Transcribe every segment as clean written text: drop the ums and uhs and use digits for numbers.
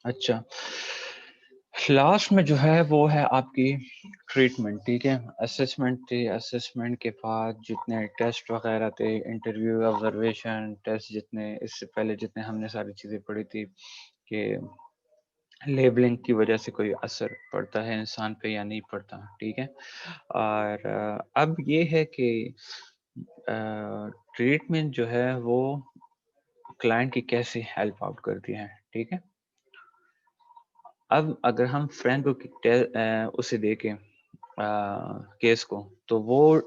اچھا، لاسٹ میں جو ہے وہ ہے آپ کی ٹریٹمنٹ. ٹھیک ہے، اسسمنٹ تھی، اسسمنٹ کے بعد جتنے ٹیسٹ وغیرہ تھے، انٹرویو، آبزرویشن ٹیسٹ، جتنے اس سے پہلے جتنے ہم نے ساری چیزیں پڑھی تھی کہ لیبلنگ کی وجہ سے کوئی اثر پڑتا ہے انسان پہ یا نہیں پڑتا. ٹھیک ہے، اور اب یہ ہے کہ ٹریٹمنٹ جو ہے وہ کلائنٹ کی کیسے ہیلپ آؤٹ کرتی ہے. ٹھیک ہے، اب اگر ہم فرینکو کی اسے دیکھیں کیس کو، تو وہ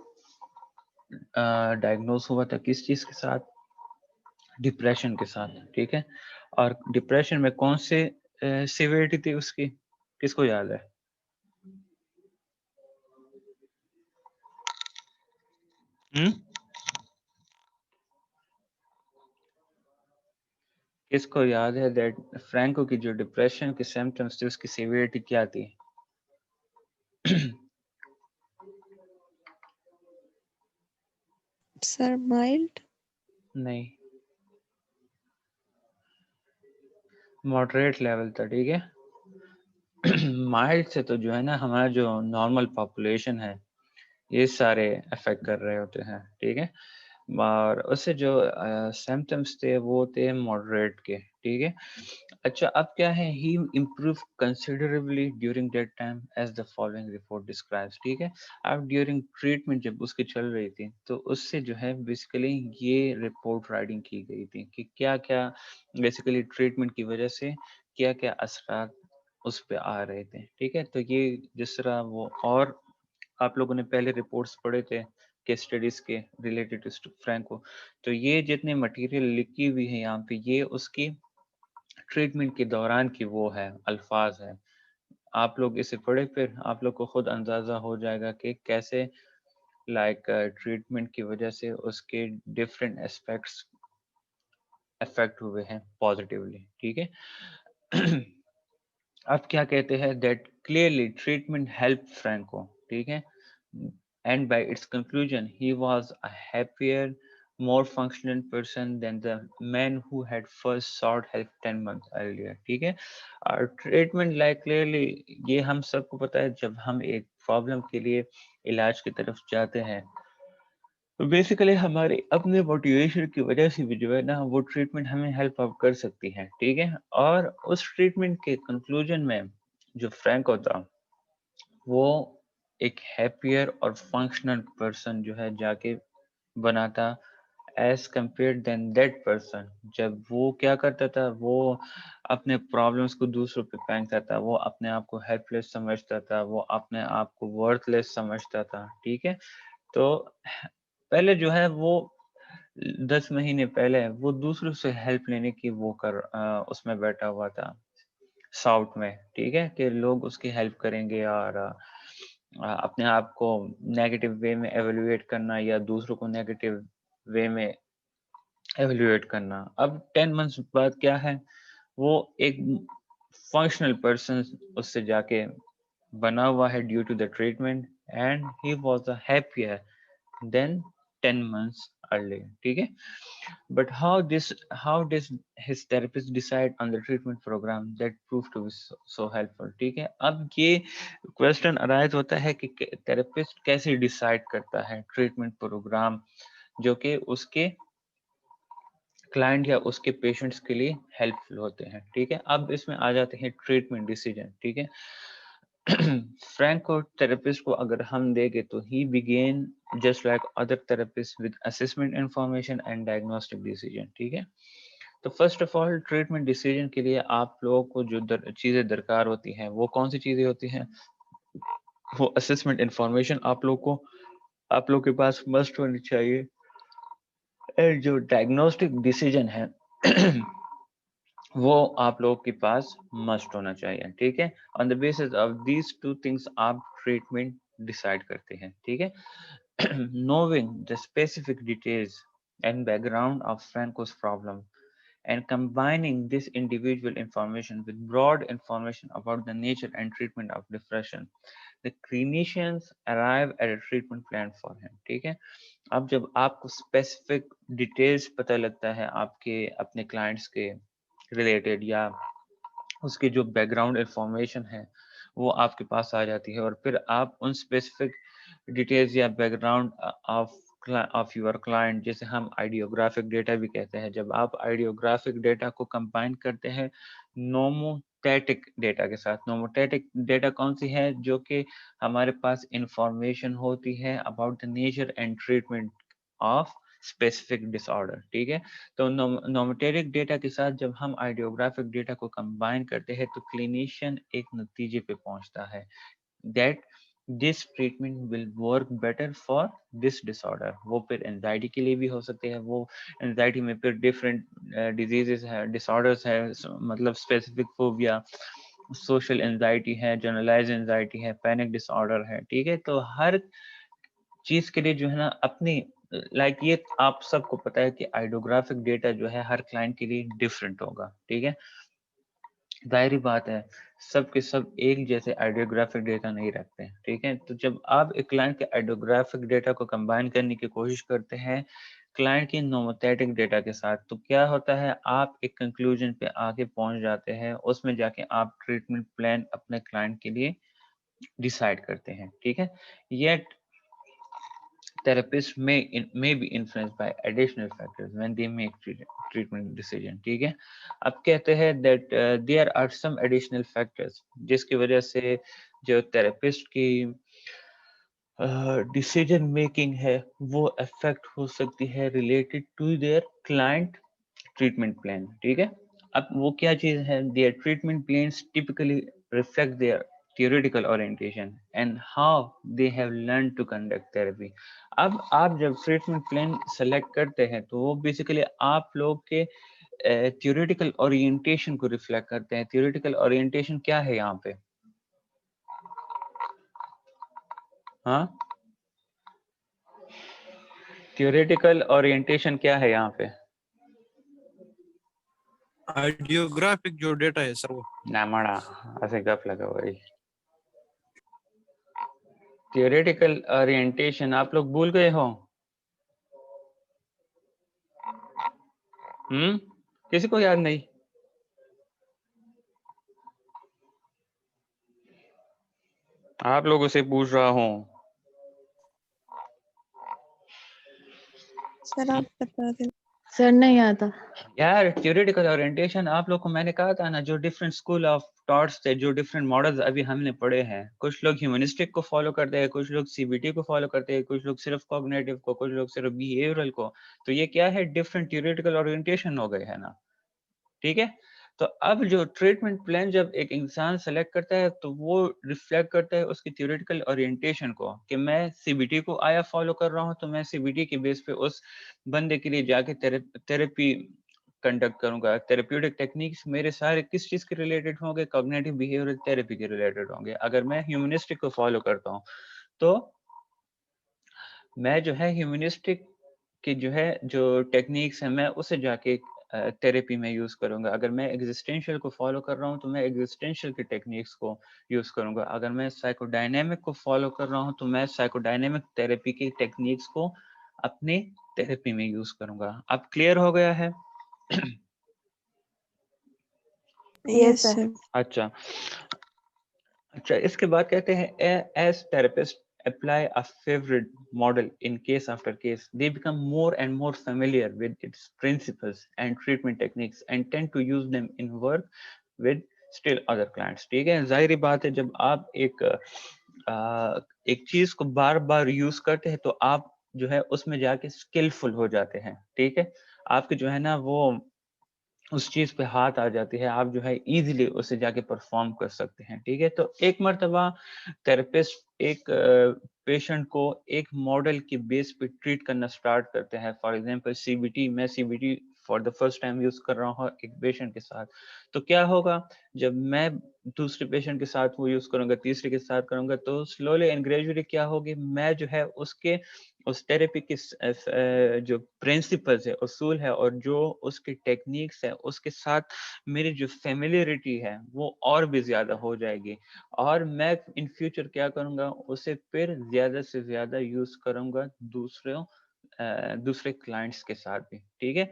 ڈائگنوز ہوا تھا کس چیز کے ساتھ؟ ڈپریشن کے ساتھ. ٹھیک ہے، اور ڈپریشن میں کون سے سیویرٹی تھی اس کی، کس کو یاد ہے؟ کس کو یاد ہے دیٹ فرینکو کی جو ڈپریشن کے سمپٹمز تھے اس کی سیویرٹی کیا تھی؟ سر مائلڈ. نہیں، ماڈریٹ لیول تھا. ٹھیک ہے، مائلڈ سے تو جو ہے نا ہمارا جو نارمل پاپولیشن ہے یہ سارے افیکٹ کر رہے ہوتے ہیں. ٹھیک ہے، اور اس سے جو سمپٹمس تھے وہ تھے ماڈریٹ کے. ٹھیک ہے، اچھا اب کیا ہے، he improve considerably during that time as the following report describes. ٹھیک ہے، اب ڈیورنگ ٹریٹمنٹ جب اس کی چل رہی تھی تو اس سے جو ہے بیسیکلی یہ رپورٹ رائٹنگ کی گئی تھی کہ کیا کیا بیسیکلی ٹریٹمنٹ کی وجہ سے کیا کیا اثرات اس پہ آ رہے تھے. ٹھیک ہے، تو یہ جس طرح وہ، اور آپ لوگوں نے پہلے رپورٹس پڑھے تھے کیس اسٹڈیز کے ریلیٹڈ ٹو فرینکو، تو یہ جتنے مٹیریل لکھی ہوئی ہے یہاں پہ یہ اس کی ٹریٹمنٹ کے دوران کی وہ ہے الفاظ ہے. آپ لوگ اسے پڑھے پھر آپ لوگ کو خود اندازہ ہو جائے گا کہ کیسے لائک ٹریٹمنٹ کی وجہ سے اس کے ڈفرینٹ اسپیکٹس افیکٹ ہوئے ہیں پازیٹیولی. ٹھیک ہے، اب کیا کہتے ہیں that clearly treatment help Franco. ٹھیک ہے، and by it's conclusion he was a happier more functional person than the man who had first sought help 10 months earlier. ٹھیک ہے، اور ٹریٹمنٹ لائک کلیئرلی یہ ہم سب کو پتا ہے جب ہم ایک پرابلم کے لیے علاج کی طرف جاتے ہیں تو بیسیکلی ہمارے اپنے موٹیویشن کی وجہ سے بھی جو ہے نا وہ ٹریٹمنٹ ہمیں ہیلپ آؤٹ کر سکتی ہے. ٹھیک ہے، اور اس ٹریٹمنٹ کے کنکلوژن میں جو فرینک ہوتا وہ ایک ہیپیئر اور فنکشنل پرسن جو ہے جا کے بناتا as compare than that person جب وہ کیا کرتا تھا، وہ اپنے پرابلمس کو دوسروں پہ پھینکتا تھا، وہ اپنے آپ کو ہیلپ لیس سمجھتا تھا، وہ اپنے آپ کو ورتھ لیس سمجھتا تھا. ٹھیک ہے، تو پہلے جو ہے وہ 10 مہینے پہلے وہ دوسروں سے ہیلپ لینے کی وہ اس میں بیٹھا ہوا تھا ساؤتھ میں. ٹھیک ہے، کہ لوگ اس کی ہیلپ کریں گے اور اپنے آپ کو نیگیٹو وے میں ایویلویٹ کرنا یا دوسروں کو نیگیٹو وے میں ایویلویٹ کرنا. اب 10 منتھس بعد کیا ہے، وہ ایک فنکشنل پرسن اس سے جا کے بنا ہوا ہے due to the treatment and he was a happier than 10 months earlier. ٹھیک ہے، but how does his therapist decide on the treatment program that proved to be so helpful. ٹھیک ہے، اب یہ کوشچن ارائز ہوتا ہے کہ تھراپسٹ کیسے ڈیسائیڈ کرتا ہے ٹریٹمنٹ پروگرام جو کہ اس کے کلائنٹ یا اس کے پیشنٹس کے لیے ہیلپ فل ہوتے ہیں. ٹھیک ہے، اب اس میں آ جاتے ہیں ٹریٹمنٹ ڈیسیجن. ٹھیک ہے، فرینک اور تھراپسٹ کو اگر ہم دیکھیں تو ہی begin just like other therapist with assessment information and diagnostic decision. ٹھیک ہے، تو first of all treatment decision کے لیے آپ لوگوں کو جو چیزیں درکار ہوتی ہیں وہ کون سی چیزیں ہوتی ہیں؟ وہ اسسمنٹ انفارمیشن آپ لوگ کے پاس مسٹ ہونی چاہیے. جو ڈائگنوسٹک ڈیسیجن ہے وہ آپ لوگوں کے پاس مسٹ ہونا چاہیے. ٹھیک ہے، on the basis of these two things آپ ٹریٹمنٹ ڈیسائیڈ کرتے ہیں. ٹھیک ہے، knowing the specific details and background of Franco's problem and combining this individual information with broad information about the nature and treatment of depression, the clinicians arrive at a treatment plan for him. ٹھیک ہے، اب جب آپ کو specific details پتہ لگتا ہے آپ کے اپنے کلائنٹس کے ریلیٹڈ یا اس کی جو بیک گراؤنڈ انفارمیشن ہے وہ آپ کے پاس آ جاتی ہے، اور پھر آپ ان اسپیسیفک ڈیٹیلز یا back ground of your client, جسے ہم آئیڈیوگرافک ڈیٹا بھی کہتے ہیں، جب آپ آئیڈیوگرافک ڈیٹا کو کمبائن کرتے ہیں نوموتیٹک ڈیٹا کے ساتھ. نوموتیٹک ڈیٹا کون سی ہے؟ جو کہ ہمارے پاس انفارمیشن ہوتی ہے about the nature and treatment of specific disorder. ٹھیک ہے، تو نوموتیٹک ڈیٹا کے ساتھ جب ہم آئیڈیوگرافک ڈیٹا کو کمبائن کرتے ہیں تو کلینیشین ایک نتیجے پہ پہنچتا ہے that this treatment will work better for this disorder. وہ پھر انزائٹی کے لیے بھی ہو سکتے ہیں، وہ انزائٹی میں پھر ڈفرینٹ ڈیزیزز ہے، ڈس آرڈرس ہے، مطلب اسپیسیفک فوبیا، سوشل انزائٹی ہے، جنرلائز انزائٹی ہے، پینک ڈس آرڈر ہے. ٹھیک ہے، تو ہر چیز کے لیے جو ہے نا اپنی لائک یہ آپ سب کو پتا ہے کہ آئیڈیوگرافک ڈیٹا جو ہے ہر کلائنٹ کے لیے ڈفرینٹ ہوگا. ٹھیک ہے، ظاہری بات ہے سب کے سب ایک جیسے آئیڈیوگرافک ڈیٹا نہیں رکھتے. ٹھیک ہے، تو جب آپ ایک کلائنٹ کے آئیڈیوگرافک ڈیٹا کو کمبائن کرنے کی کوشش کرتے ہیں کلائنٹ کی نوموتیٹک ڈیٹا کے ساتھ، تو کیا ہوتا ہے آپ ایک کنکلوژن پہ آگے پہنچ جاتے ہیں، اس میں جا کے آپ ٹریٹمنٹ پلان اپنے کلائنٹ کے لیے ڈیسائیڈ کرتے ہیں. ٹھیک ہے، yet therapists may be influenced by additional factors when they make treatment decision. ٹھیک ہے، اب کہتے ہیں that there are some additional factors جس کی وجہ سے جو therapist کی ڈیسیجن میکنگ ہے وہ افیکٹ ہو سکتی ہے related to their client treatment plan. ٹھیک ہے، اب وہ کیا چیز ہے؟ Their treatment plans typically reflect their theoretical orientation and how they have learned to conduct therapy. اب آپ جب ٹریٹمنٹ پلان سلیکٹ کرتے ہیں تو وہ بیسیکلی آپ لوگ کے theoretical orientation کو ریفلیکٹ کرتے ہیں. theoretical orientation کیا ہے یہاں پہ؟ ہاں، theoretical orientation کیا ہے یہاں پہ؟ آئیڈیوگرافک جو ڈیٹا ہے سر وہ نہ مڑا ایسے گپ لگا وہی theoretical orientation آپ لوگ بھول گئے ہو؟ کسی کو یاد نہیں؟ آپ لوگوں سے پوچھ رہا ہوں. سر آپ بتا دیں. سر نہیں آتا یار theoretical orientation آپ لوگ کو میں نے کہا تھا نا، جو ڈفرینٹ اسکول آف تھاٹس تھے، جو ڈفرینٹ ماڈلز ابھی ہم نے پڑھے ہیں، کچھ لوگ ہیومنسٹک کو فالو کرتے ہیں، کچھ لوگ سی بی ٹی کو فالو کرتے ہیں، کچھ لوگ صرف کوگنیٹو کو، کچھ لوگ صرف بیہیورل کو. تو یہ کیا ہے؟ ڈفرینٹ theoretical orientation ہو گئے ہے نا. ٹھیک ہے، تو اب جو ٹریٹمنٹ پلان جب ایک انسان سلیکٹ کرتا ہے تو وہ ریفلیکٹ کرتا ہے اس کی تھیوریٹیکل اورینٹیشن کو، کہ میں سی بی ٹی کو آیا فالو کر رہا ہوں تو میں سی بی ٹی کے بیس پہ اس بندے کے لیے جا کے تھراپی کنڈکٹ کروں گا. تھراپیوٹک ٹیکنیکس میرے سارے کس چیز کے ریلیٹڈ ہوں گے؟ کوگنیٹو بیہیویئرل تھراپی کے ریلیٹڈ ہوں گے. اگر میں ہیومنسٹک کو فالو کرتا ہوں تو میں جو ہے ہیومنسٹک کی جو ہے جو ٹیکنیکس ہیں میں اسے جا کے تھراپی میں یوز کروں گا. اگر میں ایگزسٹینشیل کو فالو کر رہا ہوں تو میں ایگزسٹینشیل کی ٹیکنیکس کو یوز کروں گا. اگر میں سائیکو ڈائنامک کو فالو کر رہا ہوں تو میں سائیکو ڈائنامک تھراپی کی ٹیکنیکس کو اپنی تھراپی میں یوز کروں گا. اب کلیئر ہو گیا ہے؟ یس سر. اچھا، اس کے بعد کہتے ہیں as therapist apply a favorite model in case after case they become more and more familiar with its principles and treatment techniques and tend to use them in work with still other clients. ٹھیک ہے، ظاہری بات ہے جب آپ ایک چیز کو بار بار یوز کرتے ہیں تو آپ جو ہے اس میں جا کے اسکلفل ہو جاتے ہیں. ٹھیک ہے، آپ کے جو ہے نا وہ اس چیز پہ ہاتھ آ جاتی ہے، آپ جو ہے ایزیلی اسے جا کے پرفارم کر سکتے ہیں. ٹھیک ہے، تو ایک مرتبہ تھراپسٹ ایک پیشنٹ کو ایک ماڈل کی بیس پہ ٹریٹ کرنا سٹارٹ کرتے ہیں. For example C B T, میں C B T for the first time use کر رہا ہوں ایک پیشنٹ کے ساتھ، تو کیا ہوگا جب میں دوسرے پیشنٹ کے ساتھ وہ یوز کروں گا، تیسرے کے ساتھ کروں گا، تو سلولی اینڈ گریجولی کیا ہوگی، میں جو ہے اس تھراپی کے جو پرنسپلز ہے، اصول ہے، اور جو اس کی ٹیکنیکس ہے، اس کے ساتھ میری جو فیملیرٹی ہے وہ اور بھی زیادہ ہو جائے گی، اور میں ان فیوچر کیا کروں گا، اسے پھر زیادہ سے زیادہ یوز کروں گا دوسرے کلائنٹس کے ساتھ بھی. ٹھیک ہے،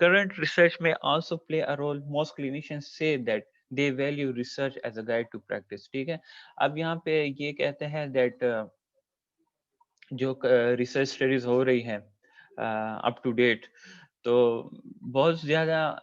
کرنٹ ریسرچ میں آلسو پلے اے رول. موسٹ کلینیشینز سے that they value research as a guide to practice. ٹھیک ہے. اب یہاں پہ یہ کہتے ہیں that جو ریسرچ اسٹڈیز ہو رہی ہیں اپ ٹو ڈیٹ، تو بہت زیادہ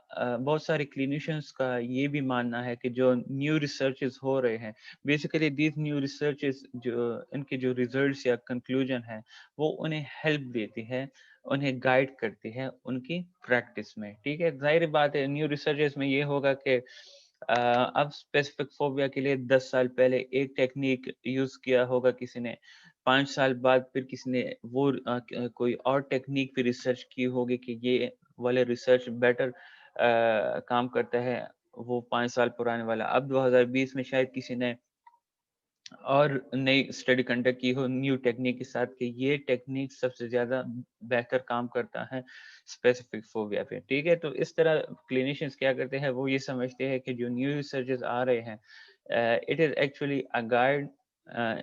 بہت سارے کلینیشینس کا یہ بھی ماننا ہے کہ جو نیو ریسرچز ہو رہے ہیں، بیسیکلی دیز نیو ریسرچز جو ان کے جو ریزلٹس یا کنکلوژن ہے وہ انہیں ہیلپ دیتی ہے، انہیں گائیڈ کرتی ہے ان کی پریکٹس میں. ٹھیک ہے. ظاہر بات ہے نیو ریسرچز میں یہ ہوگا کہ اب اسپیسیفک فوبیا کے لیے 10 سال پہلے ایک ٹیکنیک یوز کیا ہوگا کسی نے، 5 سال بعد پھر کسی نے وہ کوئی اور ٹیکنیک پہ ریسرچ کی ہوگی کہ یہ والے ریسرچ بیٹر کام کرتا ہے، وہ 5 سال پرانے والا. اب 2020 میں شاید کسی نے اور نئی اسٹڈی کنڈکٹ کی ہو نیو ٹیکنیک کے ساتھ کہ یہ ٹیکنیک سب سے زیادہ بہتر کام کرتا ہے اسپیسیفک فوبیا پہ. ٹھیک ہے. تو اس طرح کلینیشینس کیا کرتے ہیں، وہ یہ سمجھتے ہیں کہ جو نیو ریسرچز آ رہے ہیں it is actually a guide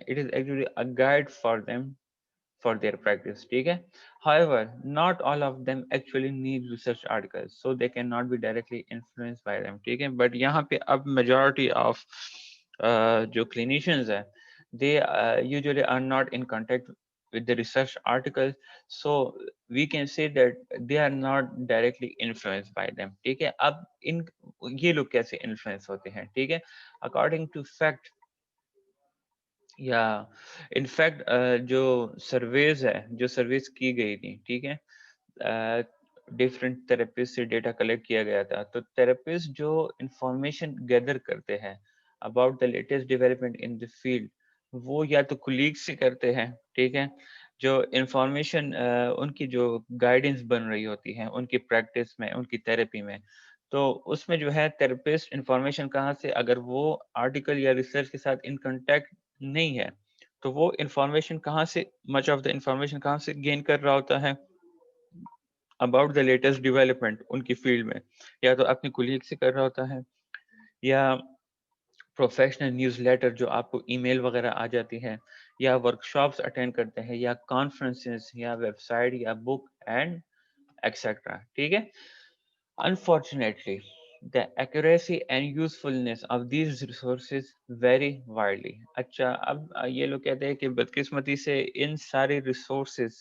it is actually a guide for them for their practice. ٹھیک ہے. However, not all of them actually need research articles, so they cannot be directly influenced by them. ٹھیک ہے. But یہاں پہ اب majority of جو clinicians ہیں they usually are not in contact with the research articles, so we can say that they are not directly influenced by them. ٹھیک ہے. اب ان یہ لوگ کیسے انفلوئنس ہوتے ہیں؟ ٹھیک ہے. According to fact یا انفیکٹ جو سرویز ہے، جو سرویز کی گئی تھی، ٹھیک ہے، ڈفرینٹ تھراپسٹ سے ڈیٹا کلیکٹ کیا گیا تھا. تو تھراپسٹ جو انفارمیشن گیدر کرتے ہیں about the latest development in the field, وہ یا تو کولیگ سے کرتے ہیں. ٹھیک ہے. جو انفارمیشن ان کی جو گائیڈنس بن رہی ہوتی ہے ان کی پریکٹس میں، ان کی تھراپی میں، تو اس میں جو ہے تھراپسٹ انفارمیشن کہاں سے، اگر وہ آرٹیکل یا ریسرچ کے ساتھ ان کانٹیکٹ نہیں ہے تو وہ انفارمیشن کہاں سے، مچ آف دا انفارمیشن کہاں سے گین کر رہا ہوتا ہے about the latest development in کی فیلڈ میں، یا تو اپنے کولیگ سے کر رہا ہوتا ہے، یا پروفیشنل نیوز لیٹر جو آپ کو ای میل وغیرہ آ جاتی ہے، یا ورک شاپس اٹینڈ کرتے ہیں، یا کانفرنسز، یا ویب سائٹ، یا بک اینڈ ایکسیٹرا. ٹھیک ہے. Unfortunately, the accuracy and usefulness of these resources vary widely. اچھا، اب یہ لوگ کہتے ہیں کہ بدقسمتی سے ان سارے ریسورسز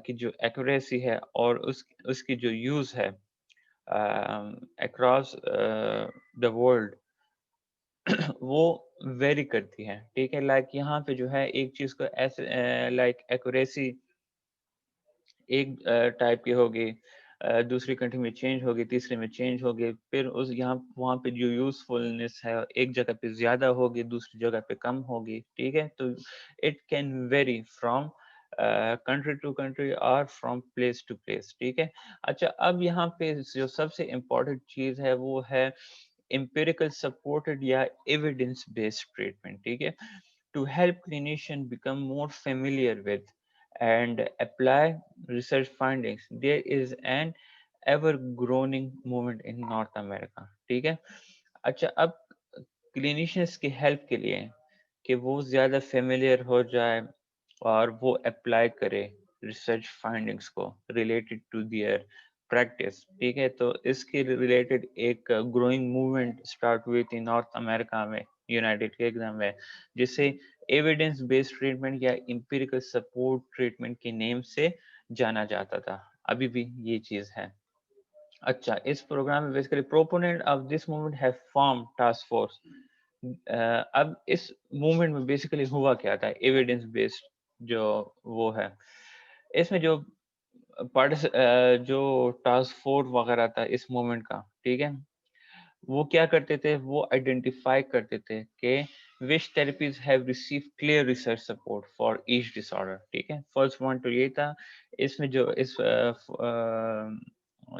کی جو ایکوریسی ہے اور اس کی جو یوز ہے اکراس دا ورلڈ وہ ویری کرتی ہے. ٹھیک ہے. لائک یہاں پہ جو ہے ایک چیز کو ایسے لائک ایکوریسی ایک ٹائپ کی ہوگی، دوسری کنٹری میں چینج ہوگی، تیسرے میں چینج ہوگی، پھر اس یہاں وہاں پہ جو یوزفلنس ہے ایک جگہ پہ زیادہ ہوگی، دوسری جگہ پہ کم ہوگی. ٹھیک ہے. تو it can vary from country to country اور فرام پلیس ٹو پلیس. ٹھیک ہے. اچھا، اب یہاں پہ جو سب سے امپورٹنٹ چیز ہے وہ ہے empirical supported یا evidence based treatment. ٹھیک ہے. To help clinicians become more familiar with and apply research findings, there is an ever growing movement in North America. ٹھیک ہے. اچھا، اب کلینیشینس کی ہیلپ کے لیے کہ وہ زیادہ فیملیئر ہو جائے اور وہ اپلائی کرے ریسرچ فائنڈنگس کو ریلیٹڈ ٹو دیئر پریکٹس. ٹھیک ہے. تو اس کے ریلیٹڈ ایک گروئنگ موومنٹ اسٹارٹ ہوئی تھی نارتھ امریکہ میں، یونائٹیڈ کنگڈم میں، جسے ایویڈنس بیسڈ ٹریٹمنٹ یا امپیریکل سپورٹ ٹریٹمنٹ کے نیم سے جانا جاتا تھا. ابھی بھی یہ چیز ہے. اچھا، اس پروگرام میں basically proponent of this movement have form task force. اب اس موومنٹ میں بیسیکلی ہوا کیا تھا، ایویڈنس بیسڈ جو وہ ہے، اس میں جو جو ٹاسک فورس وغیرہ تھا اس موومنٹ کا، ٹھیک ہے، وہ کیا کرتے تھے، وہ آئیڈینٹیفائی کرتے تھے کہ which therapies have received clear research support for each disorder. ٹھیک ہے. فرسٹ پوائنٹ تو یہ تھا. اس میں جو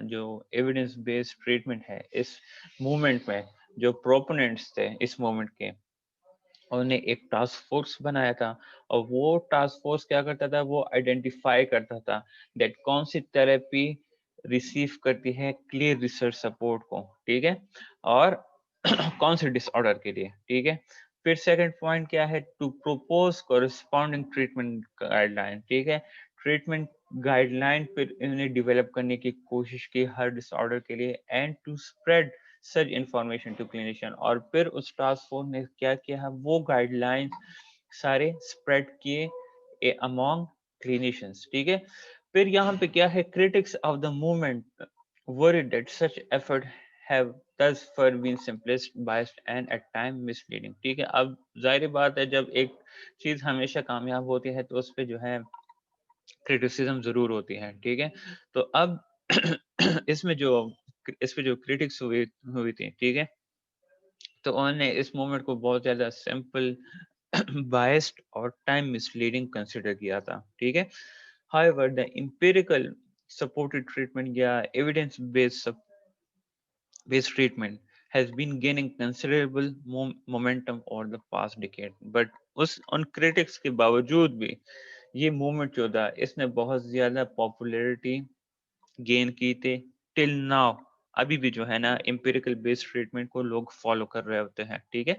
جو ایویڈنس بیسڈ ٹریٹمنٹ ہے اس موومنٹ میں جو پروپوننٹس تھے اس موومنٹ کے، انہوں نے ایک ٹاسک فورس بنایا تھا، اور وہ ٹاسک فورس کیا کرتا تھا، وہ آئیڈینٹیفائی کرتا تھا دیٹ کون سی تھراپی ریسیو کرتی ہے کلیئر ریسرچ سپورٹ کو. ٹھیک ہے. اور کون سے ڈس آرڈر کے لیے. ٹھیک ہے. پھر سیکنڈ پوائنٹ کیا ہے، to propose corresponding treatment guideline. ٹھیک ہے. ٹریٹمنٹ گائیڈ لائن پھر انہوں نے ڈیولپ کرنے کی کوشش کی ہر ڈس آرڈر کے لیے، and to spread such information to clinician. اور پھر اس ٹاسک فورس نے کیا کیا ہے, وہ گائیڈ لائن سارے اسپریڈ کیے among clinicians, ٹھیک ہے. پھر یہاں پہ کیا ہے, critics of the movement worried that such effort have thus far been simplest, biased and at time misleading, ٹھیک ہے. اب ظاہر بات ہے جب ایک چیز ہمیشہ کامیاب ہوتی ہے تو اس پہ جو ہے کرٹیسزم ضرور ہوتی ہے, ٹھیک ہے. تو اب اس پہ جو کرٹکس ہوئی تھی, ٹھیک ہے, تو انہوں نے اس موومنٹ کو بہت زیادہ سمپل, بائسڈ اور ٹائم مسلیڈنگ کنسیڈر کیا تھا, ٹھیک ہے. However, the empirical supported treatment یا evidence based treatment has been gaining considerable momentum over the past decade. But in critics کے باوجود بھی یہ موومنٹ جو تھا اس نے بہت زیادہ پاپولیرٹی گین کی تھے ٹل ناؤ. ابھی بھی جو ہے نا امپیریکل بیسڈ ٹریٹمنٹ کو لوگ فالو کر رہے ہوتے ہیں, ٹھیک ہے.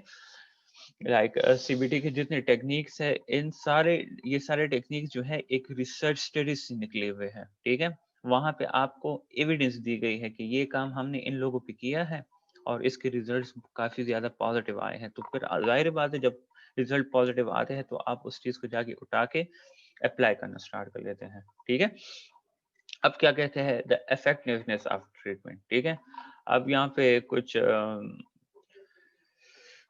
لائک سی بی ٹی کے جتنے ٹیکنیکس ہے یہ سارے ٹیکنیکس جو ہے ایک ریسرچ اسٹڈیز سے نکلے ہوئے ہیں, ٹھیک ہے. وہاں پہ آپ کو ایویڈنس دی گئی ہے کہ یہ کام ہم نے ان لوگوں پہ کیا ہے اور اس کے ریزلٹس کافی زیادہ پازیٹیو آئے ہیں. تو پھر ظاہر بات ہے جب ریزلٹ پازیٹیو آتے ہیں تو آپ اس چیز کو جا کے اٹھا کے اپلائی کرنا اسٹارٹ کر لیتے ہیں, ٹھیک ہے. اب کیا کہتے ہیں دا افیکٹونیس آف ٹریٹمنٹ, ٹھیک ہے. اب یہاں پہ کچھ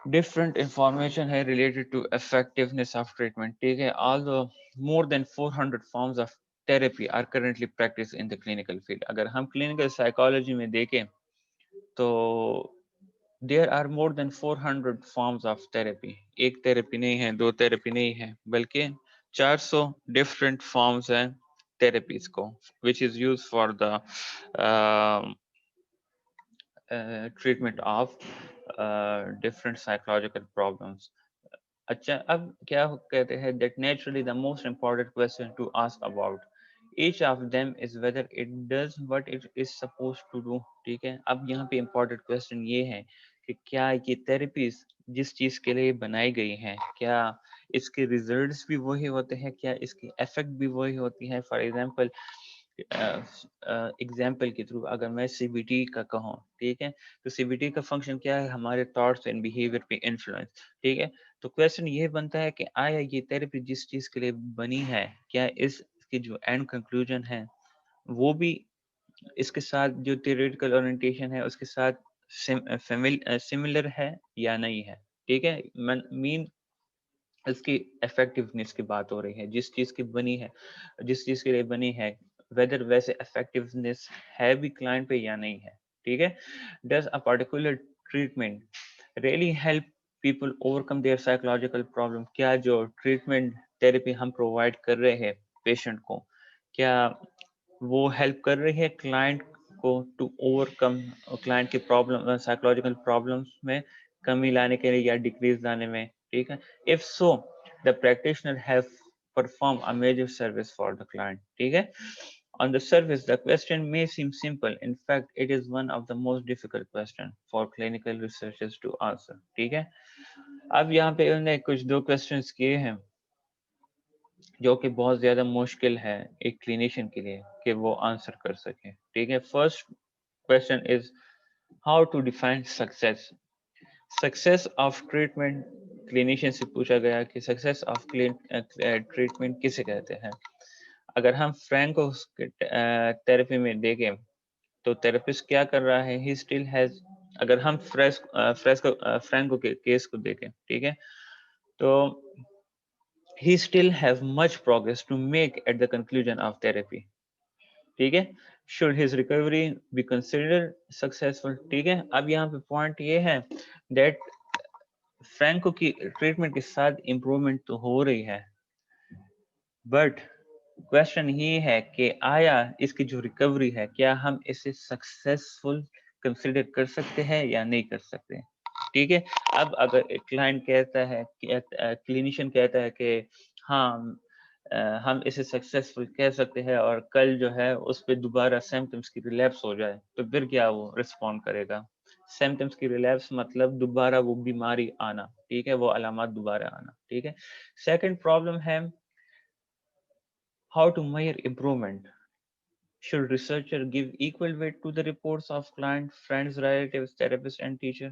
ڈفرنٹ انفارمیشن ہے related to effectiveness of treatment, ٹھیک ہے. although more than 400 forms of therapy are currently practiced in the clinical field. اگر ہم کلینکل سائیکالوجی میں دیکھیں تو there are more than 400 forms of therapy. ایک تھراپی نہیں ہے, دو تھراپی نہیں ہے, بلکہ 400 different forms ہیں therapies کو, which is used for the treatment of different psychological problems. اچھا, اب کیا کہتے ہیں that naturally the most important question to ask about each of them is whether it does what it is supposed to do, ٹھیک ہے. اب یہاں پہ important question یہ ہے کہ کیا یہ تھراپیز جس چیز کے لیے بنائی گئی ہیں کیا اس کے ریزلٹس بھی وہی ہوتے ہیں, کیا اس کی افیکٹ بھی وہی ہوتی ہے. فار ایگزامپل کے تھرو اگر میں سی بی ٹی کا کہوں, ٹھیک ہے, تو سی بی ٹی کا فنکشن کیا ہے, ہمارے تھاٹس اینڈ بیہیویئر پہ انفلوئنس, ٹھیک ہے. تو کویسچن یہ بنتا ہے کہ آیا یہ تھراپی جس چیز کے لیے بنی ہے کیا اس کی جو اینڈ کنکلوژن ہے وہ بھی اس کے ساتھ جو تھیوریٹیکل اورینٹیشن ہے اس کے ساتھ سملر ہے یا نہیں ہے, ٹھیک ہے. مین اس کی افیکٹونیس کی بات ہو رہی ہے, جس چیز کی بنی ہے, جس چیز کے لیے بنی ہے ویدر ویسے افیکٹونیس ہے بھی کلائنٹ پہ یا نہیں ہے, ٹھیک ہے. Does a particular treatment really help people over come there psychological problem. کیا جو ٹریٹمنٹ تھراپی ہم پرووائڈ کر رہے ہیں پیشنٹ کو کیا وہ ہیلپ کر رہی ہے کلائنٹ کو ٹو اوور کم کلائنٹ کے پرابلم سائیکولوجیکل پرابلمس میں کمی لانے کے لیے یا ڈیکریز لانے میں, ٹھیک ہے. If so, the practitioner have performed a major service for the client, ٹھیک ہے. On the surface, the question may seem simple. In fact, it is one of the most difficult questions for clinical researchers to answer, ٹھیک ہے. اب یہاں پہ انہوں نے کچھ دو questions کیے ہیں جو کہ بہت زیادہ مشکل ہے ایک کلینیشین کے لیے کہ وہ آنسر کر سکے, ٹھیک ہے. First question is how to define success. Success of treatment clinician سے پوچھا گیا کہ سکسیس آف ٹریٹمنٹ کسے کہتے ہیں. اگر ہم فرینکو تھراپی میں دیکھیں تو تھراپسٹ کیا کر رہا ہے, ہی اسٹل ہیز, اگر ہم فرینکو کے کیس کو دیکھیں, ٹھیک ہے, تو he still have much progress to make at the conclusion of therapy, ٹھیک ہے. should his recovery be considered successful, ٹھیک ہے. اب یہاں پہ پوائنٹ یہ ہے that فرینکو کی ٹریٹمنٹ کے ساتھ امپروومنٹ تو ہو رہی ہے, بٹ کوشچن یہ ہے کہ آیا اس کی جو ریکوری ہے کیا ہم اسے سکسیسفل کنسیڈر کر سکتے ہیں یا نہیں کر سکتے, ٹھیک ہے. اب اگر کلائنٹ کہتا ہے, کلینیشین کہتا ہے کہ ہاں ہم اسے سکسیسفل کہہ سکتے ہیں اور کل جو ہے اس پہ دوبارہ سمپٹمس کی ریلیپس ہو جائے تو پھر کیا وہ رسپونڈ کرے گا. سمپٹمس کی ریلیپس مطلب دوبارہ وہ بیماری آنا, ٹھیک ہے, وہ علامات دوبارہ آنا, ٹھیک ہے. سیکنڈ پرابلم ہے how to measure improvement. should researcher give equal weight to the reports of client, friends, relatives, therapist and teacher?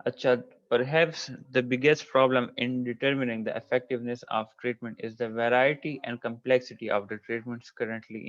Acha, perhaps the biggest problem in determining the effectiveness of treatment is the variety and complexity of the treatments currently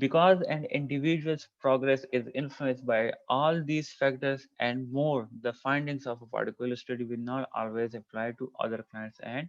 Because an individual's progress is influenced by all these factors and more, the findings of a particular study will not always apply to other clients and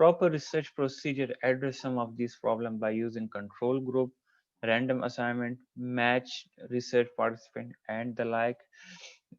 Proper research procedure address some of these problems by using control group, random assignment, matched research participant, and the like.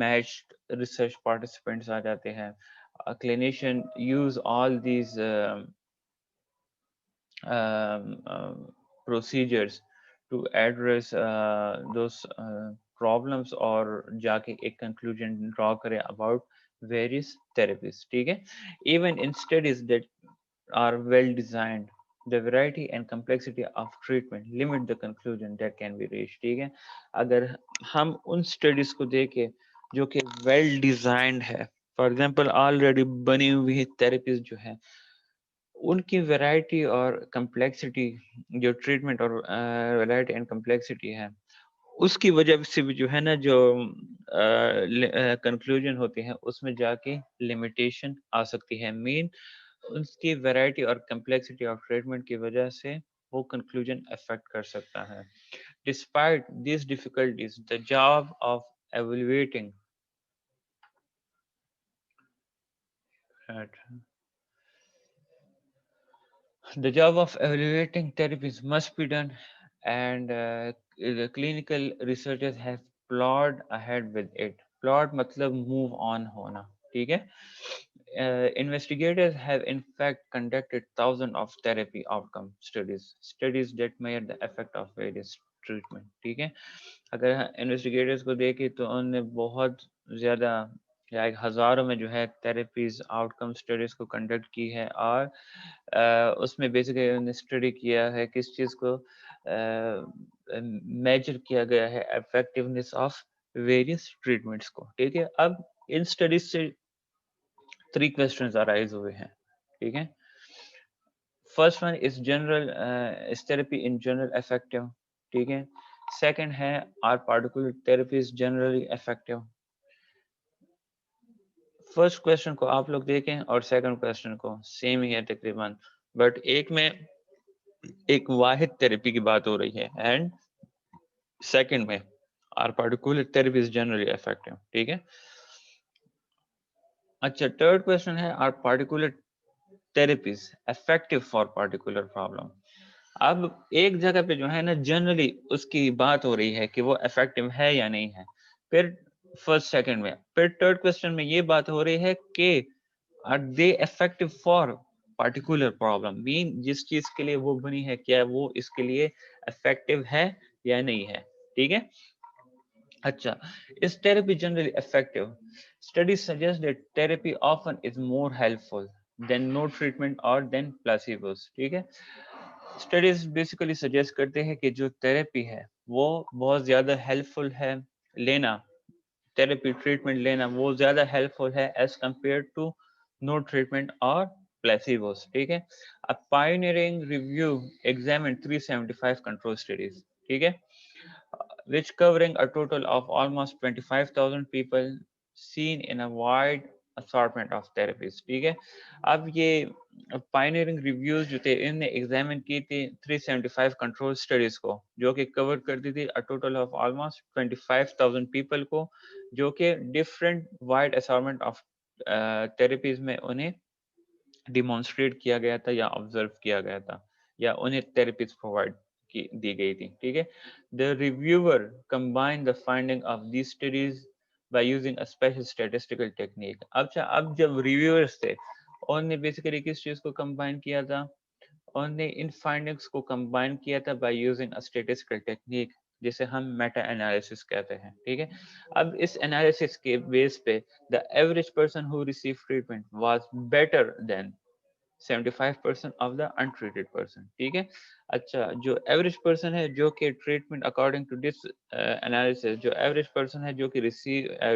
matched research participants آ جاتے ہیں. Clinician use all these procedures to address those problems اور جا کے ایک conclusion draw کرے about various therapies. ٹھیک ہے. Even in studies that are well designed, the variety and complexity of treatment limit the conclusion that can be reached. ٹھیک ہے. اگر ہم ان studies کو دیکھیں جو کہ well designed ہے, فار ایگزامپل آلریڈی بنی ہوئی تھراپیز جو ہیں, ان کی ویرائٹی اور کمپلیکسٹی, جو ٹریٹمنٹ اور ویرائٹی اینڈ کمپلیکسٹی ہے, اس کی وجہ سے بھی جو ہے نا جو کنکلوژن ہوتی ہے اس میں جا کے لمیٹیشن آ سکتی ہے. مین اس کی ویرائٹی اور کمپلیکسٹی آف ٹریٹمنٹ کی وجہ سے وہ کنکلوژن افیکٹ کر سکتا ہے. Despite these difficulties, the job of evaluating therapies must be done, and the clinical researchers have plowed ahead with it. Plowed matlab move on hona. ٹھیک ہے. Investigators have in fact conducted thousands of therapy outcome studies that measure the effect of various treatment. ٹھیک ہے. اگر investigators کو دیکھیں تو انہوں نے بہت زیادہ یا ہزاروں میں جو ہے تھراپیز آؤٹ کم اسٹڈیز کو کنڈکٹ کی ہے, اور اس میں بیسیکلی انہوں نے اسٹڈی کیا ہے کس چیز کو میجر کیا گیا ہے, افیکٹونیس آف ویریس ٹریٹمنٹس کو. ٹھیک ہے. اب ان اسٹڈیز سے 3 questions arise ہوئے ہیں. ٹھیک ہے. First one is general, is therapy in general effective. ٹھیک ہے. سیکنڈ ہے, are particular therapies generally effective. First question کو آپ لوگ دیکھیں اور سیکنڈ کوشچن کو سیم ہی ہے تقریباً, بٹ ایک میں ایک واحد تھراپی کی بات ہو رہی ہے, اینڈ سیکنڈ میں are particular therapies generally effective. ٹھیک ہے. اچھا, تھرڈ کوشچن ہے, are particular therapies effective for particular problem. اب ایک جگہ پہ جو ہے نا جنرلی اس کی بات ہو رہی ہے کہ وہ افیکٹو ہے یا نہیں ہے, پھر فرسٹ سیکنڈ میں, پھر تھرڈ کوشچن میں یہ بات ہو رہی ہے کہ are they effective for particular problem, mean جس چیز کے لیے وہ بنی ہے کیا وہ اس کے لیے افیکٹو ہے یا نہیں ہے. ٹھیک ہے. اچھا, is therapy generally effective? Studies suggest that therapy often is more helpful than no treatment or than placebos. ٹھیک ہے. اسٹڈیز بیسیکلی سجیسٹ کرتے ہیں کہ جو تھراپی ہے وہ بہت زیادہ ہیلپ فل ہے لینا, therapy ٹریٹمنٹ لینا وہ زیادہ ہیلپ فل ہے as compare to no treatment اور placebos. ٹھیک ہے. A pioneering review examined 375 control studies. ٹھیک ہے, which covering a total of almost 25,000 people seen in a wide assortment of therapies. ٹھیک ہے. اب یہ pioneering reviews جو تھے ان نے ایگزامن کی تھی 375 کنٹرول اسٹڈیز کو, جو کہ کور کرتی تھی a total of almost 25,000 people کو, جو کہ different wide assortment of therapies میں انہیں ڈیمانسٹریٹ کیا گیا تھا یا آبزرو کیا گیا تھا یا انہیں تھراپیز پرووائڈ دی گئی تھی. ٹھیک ہے. The reviewer combined the finding of these studies by using a special statistical technique. اب جب ریویورز تھے انہوں نے بیسیکلی کس چیز کو کمبائن کیا تھا, انہوں نے ان فائنڈنگس کو کمبائن کیا تھا by using a statistical technique جسے ہم میٹا انالیسس کہتے ہیں. ٹھیک ہے. اب اس انالیسس کے بیس پہ the average person who received treatment was better than 75% of the untreated person. ٹھیک ہے. اچھا, جو ایوریج پرسن ہے جو کہ treatment according to this analysis, جو ایوریج پرسن ہے جو کہ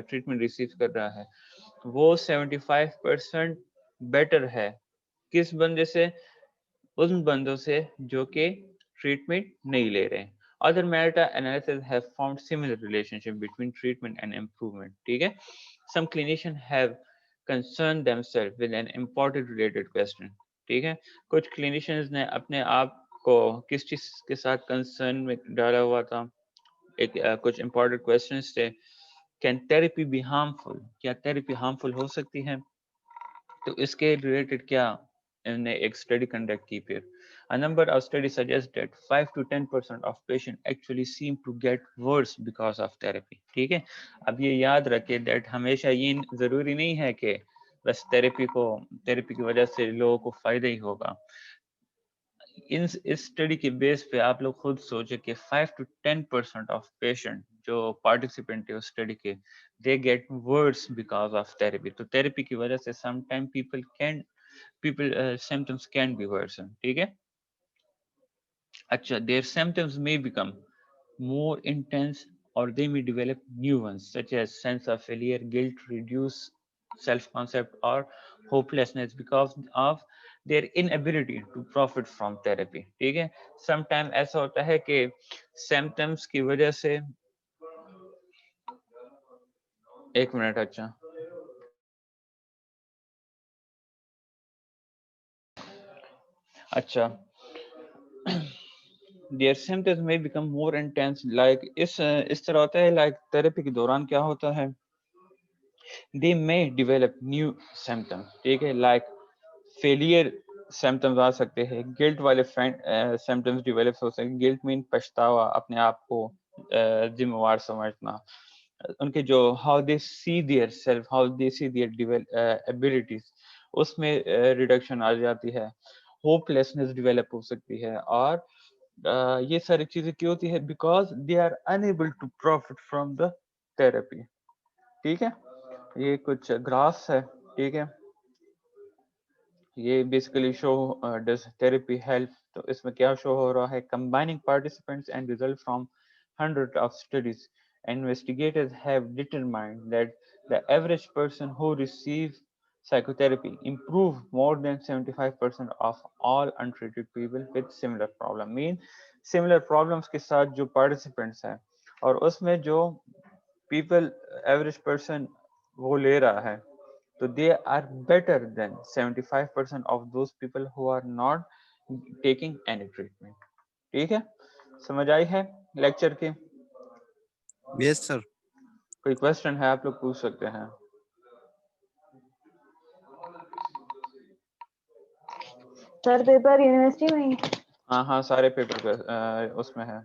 ٹریٹمنٹ ریسیو کر رہا ہے وہ 75% بیٹر ہے کس بندے سے, ان بندوں سے جو کہ ٹریٹمنٹ نہیں لے رہے ہیں. Other meta analysis have found similar relationship between treatment and improvement. ٹھیک ہے. Some clinicians have concerned themselves with an important related question. ٹھیک ہے. کچھ clinicians نے اپنے آپ کو کس چیز کے ساتھ کنسرن میں ڈالا ہوا تھا, ایک کچھ امپورٹنٹ کوشچنس تھے. Can therapy be harmful? کیا therapy harmful ہو سکتی ہے؟ تو اس کے ریلیٹڈ کیا انہوں نے ایک اسٹڈی کنڈکٹ کی. پھر A number of studies suggest that 5 to 10% of patients actually seem to get worse because of therapy. ٹھیک ہے, اب یہ یاد رکھے that ہمیشہ یہ ضروری نہیں ہے کہ بس تھیراپی کی وجہ سے لوگوں کو فائدہ ہی ہوگا. اس اسٹڈی کے بیس پہ آپ لوگ خود سوچے کہ 5 to 10% آف پیشنٹ جو پارٹیسپینٹ ہے اس اسٹڈی کے they get worse because of therapy. تو تھراپی کی وجہ سے sometime people symptoms can be worsen. ٹھیک ہے. اچھا, their symptoms may become more intense or they may develop new ones such as sense of failure, guilt, reduced self-concept or hopelessness because of their inability to profit from therapy. ٹھیک ہے. sometime ایسا ہوتا ہے کہ symptoms کی وجہ سے ایک منٹ. اچھا their symptoms may become more intense like اس طرح ہوتا ہے like therapy کے دوران کیا ہوتا ہے they may develop new symptoms. ٹھیک ہے, like failure symptoms آ سکتے ہیں, guilt والے symptoms develop ہو سکتے ہیں. guilt mean پچھتاوا, اپنے آپ کو ذمہ وار سمجھنا. ان کے جو how they see their self, how they see their abilities, اس میں reduction آ جاتی ہے. ہوپلیسنس ڈیولپ ہو سکتی ہے. اور یہ ساری چیزیں کیوں ہوتی ہے because they are unable to profit from the therapy. ٹھیک ہے, یہ کچھ گرافس ہے. ٹھیک ہے, یہ basically show does therapy help. تو اس میں کیا شو ہو رہا ہے, combining participants and result from 100 of studies, investigators have determined that the average person who receives psychotherapy improve more than 75% of all untreated people with similar problem. Mean similar problems کے ساتھ جو participants ہیں اور اس میں جو people average person وہ لے رہا ہے تو they are better than 75% of those people who are not taking any treatment. ٹھیک ہے, سمجھ آئی ہے لیکچر کی؟ Yes sir. کوئی کوشچن ہے آپ لوگ پوچھ سکتے ہیں. سر پیپر یونیورسٹی میں ہی؟ ہاں سارے پیپر اس میں ہے.